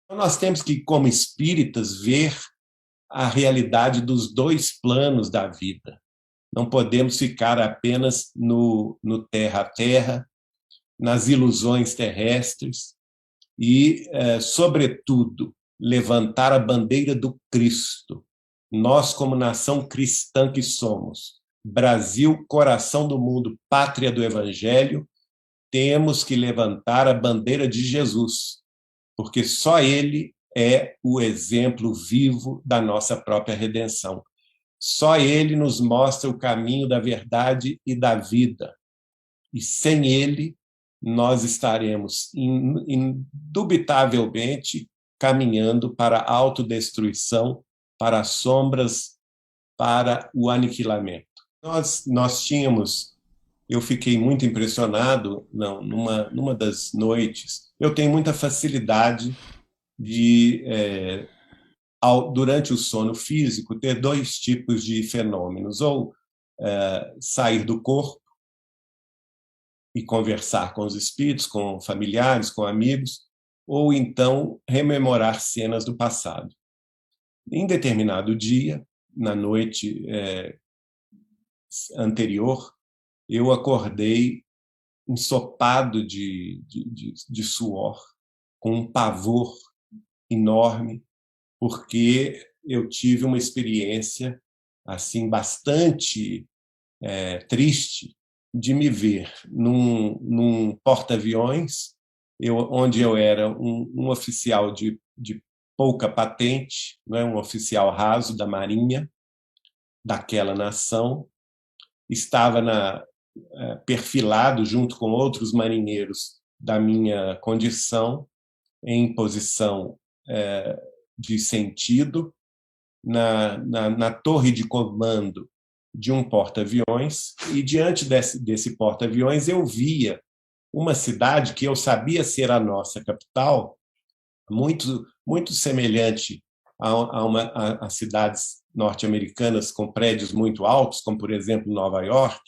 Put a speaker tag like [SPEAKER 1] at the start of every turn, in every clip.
[SPEAKER 1] Nós temos que, como espíritas, ver a realidade dos dois planos da vida. Não podemos ficar apenas no terra a terra, nas ilusões terrestres e, sobretudo, levantar a bandeira do Cristo. Nós, como nação cristã que somos, Brasil, coração do mundo, pátria do Evangelho, temos que levantar a bandeira de Jesus, porque só ele é o exemplo vivo da nossa própria redenção. Só ele nos mostra o caminho da verdade e da vida. E sem ele, nós estaremos indubitavelmente caminhando para a autodestruição, para as sombras, para o aniquilamento. Nós tínhamos, eu fiquei muito impressionado numa das noites. Eu tenho muita facilidade de, durante o sono físico, ter dois tipos de fenômenos, ou sair do corpo e conversar com os espíritos, com familiares, com amigos, ou então rememorar cenas do passado. Em determinado dia, na noite anterior, eu acordei ensopado de suor, com um pavor enorme, porque eu tive uma experiência assim bastante triste de me ver num porta-aviões, onde eu era um oficial de pouca patente, não é? Um oficial raso da Marinha daquela nação, estava perfilado junto com outros marinheiros da minha condição, em posição de sentido, na torre de comando de um porta-aviões, e diante desse porta-aviões eu via uma cidade que eu sabia ser a nossa capital, muito semelhante a cidades norte-americanas com prédios muito altos, como, por exemplo, Nova York,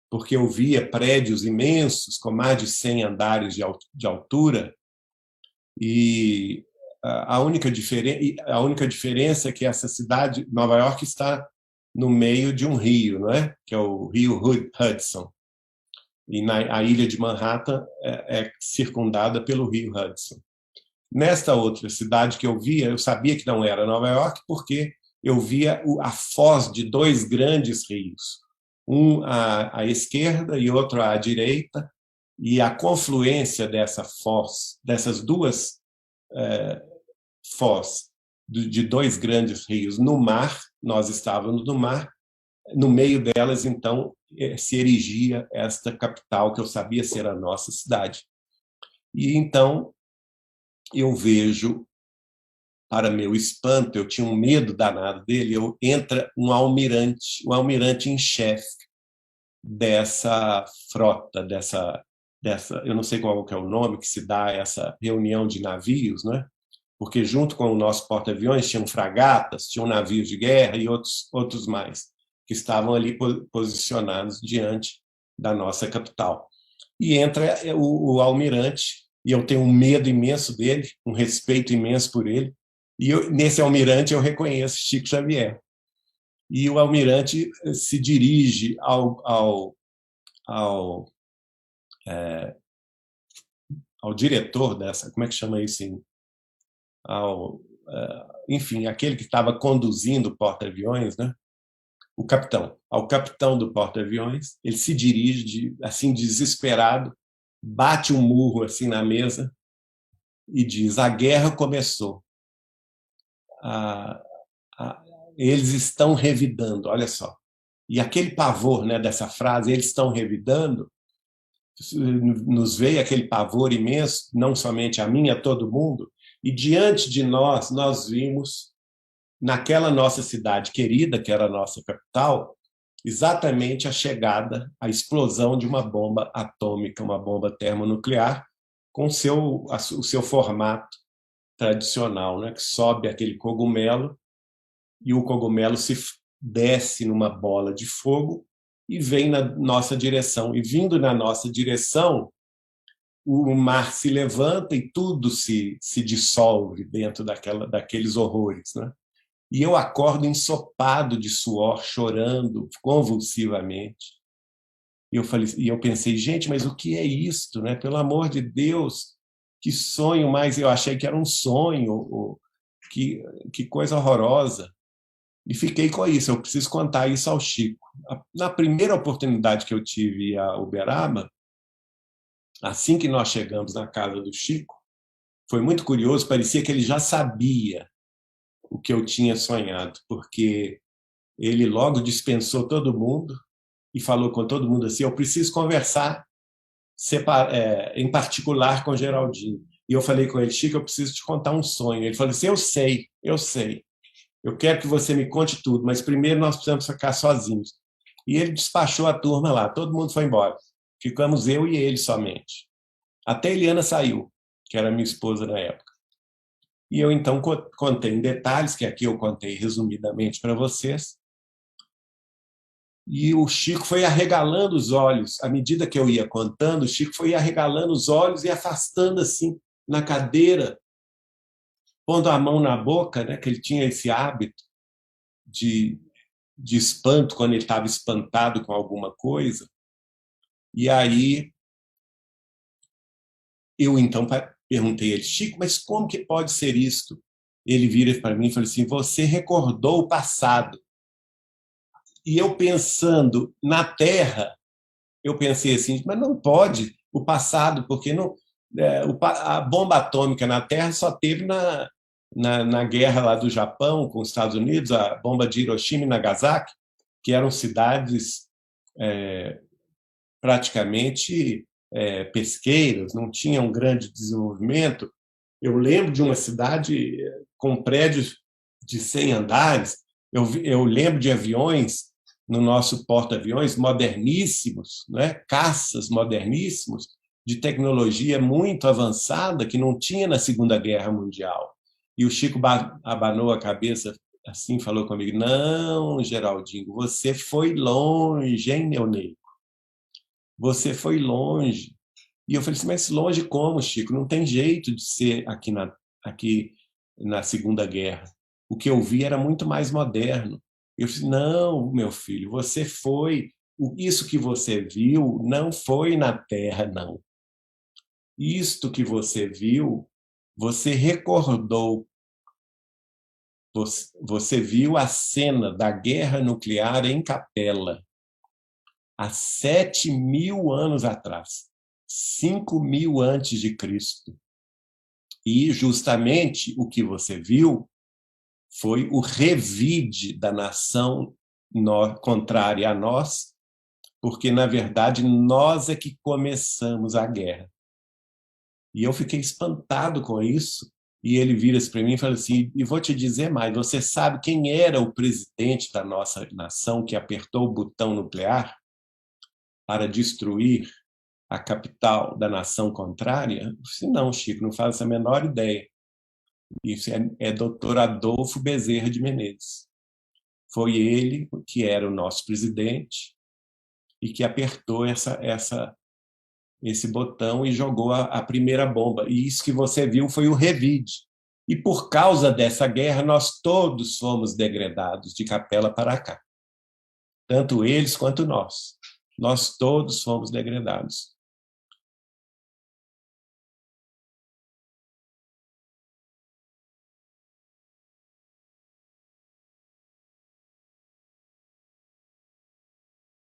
[SPEAKER 1] porque eu via prédios imensos, com mais de 100 andares de altura, e a única diferença é que essa cidade, Nova York, está no meio de um rio, não é? Que é o rio Hudson. E a ilha de Manhattan é circundada pelo rio Hudson. Nesta outra cidade que eu via, eu sabia que não era Nova York, porque eu via a foz de dois grandes rios, um à esquerda e outro à direita, e a confluência dessa foz, dessas duas foz de dois grandes rios no mar, nós estávamos no mar, no meio delas, então, se erigia esta capital que eu sabia ser a nossa cidade. E então eu vejo, para meu espanto, eu tinha um medo danado dele, entra um almirante em chefe dessa frota, dessa, eu não sei qual que é o nome que se dá a essa reunião de navios, né? Porque junto com o nosso porta-aviões tinham fragatas, tinham navios de guerra e outros mais, que estavam ali posicionados diante da nossa capital. E entra o almirante, e eu tenho um medo imenso dele, um respeito imenso por ele, e nesse almirante eu reconheço Chico Xavier. E o almirante se dirige ao diretor dessa, como é que chama isso enfim, aquele que estava conduzindo o porta-aviões, né? Ao capitão do porta-aviões, ele se dirige, assim, desesperado, bate um murro assim na mesa e diz: a guerra começou. A, a, eles estão revidando, olha só. E aquele pavor, né, dessa frase, eles estão revidando, nos veio aquele pavor imenso, não somente a mim, a todo mundo, e diante de nós vimos, naquela nossa cidade querida, que era a nossa capital, exatamente a chegada, a explosão de uma bomba atômica, uma bomba termonuclear, com o seu formato tradicional, né? Que sobe aquele cogumelo e o cogumelo se desce numa bola de fogo e vem na nossa direção. E vindo na nossa direção, o mar se levanta e tudo se dissolve dentro daqueles horrores, né? E eu acordo ensopado de suor, chorando convulsivamente. E eu pensei, gente, mas o que é isto, né? Pelo amor de Deus, que sonho mais! Eu achei que era um sonho, que coisa horrorosa. E fiquei com isso, eu preciso contar isso ao Chico. Na primeira oportunidade que eu tive a Uberaba, assim que nós chegamos na casa do Chico, foi muito curioso, parecia que ele já sabia o que eu tinha sonhado, porque ele logo dispensou todo mundo e falou com todo mundo assim: eu preciso conversar em particular com o Geraldinho. E eu falei com ele: Chico, eu preciso te contar um sonho. Ele falou assim: eu sei. Eu quero que você me conte tudo, mas primeiro nós precisamos ficar sozinhos. E ele despachou a turma lá, todo mundo foi embora. Ficamos eu e ele somente. Até a Eliana saiu, que era minha esposa na época. E eu então contei em detalhes, que aqui eu contei resumidamente para vocês. E o Chico foi arregalando os olhos. À medida que eu ia contando, o Chico foi arregalando os olhos e afastando assim na cadeira, pondo a mão na boca, né, que ele tinha esse hábito de, de espanto quando ele estava espantado com alguma coisa. E aí eu então perguntei a ele: Chico, mas como que pode ser isto? Ele vira para mim e fala assim: você recordou o passado. E eu pensando na Terra, eu pensei assim, mas não pode o passado, porque não, a bomba atômica na Terra só teve na guerra lá do Japão com os Estados Unidos, a bomba de Hiroshima e Nagasaki, que eram cidades praticamente pesqueiras, não tinham um grande desenvolvimento. Eu lembro de uma cidade com prédios de 100 andares, eu lembro de aviões no nosso porta-aviões moderníssimos, né? Caças moderníssimos, de tecnologia muito avançada que não tinha na Segunda Guerra Mundial. E o Chico abanou a cabeça assim, falou comigo: não, Geraldinho, você foi longe, hein, meu nego? Você foi longe. E eu falei assim: mas longe como, Chico? Não tem jeito de ser aqui na Segunda Guerra. O que eu vi era muito mais moderno. Eu disse: não, meu filho, você foi. Isso que você viu não foi na Terra, não. Isto que você viu, você recordou. Você viu a cena da guerra nuclear em Capela, há 7.000 anos atrás, 5.000 antes de Cristo. E justamente o que você viu foi o revide da nação contrária a nós, porque, na verdade, nós é que começamos a guerra. E eu fiquei espantado com isso, e ele vira-se para mim e fala assim: e vou te dizer mais, você sabe quem era o presidente da nossa nação que apertou o botão nuclear para destruir a capital da nação contrária? Eu disse: não, Chico, não faço a menor ideia. Isso é Dr. Adolfo Bezerra de Menezes. Foi ele que era o nosso presidente e que apertou esse botão e jogou a primeira bomba. E isso que você viu foi o revide. E por causa dessa guerra, nós todos fomos degradados de Capela para cá. Tanto eles quanto nós. Nós todos fomos degradados.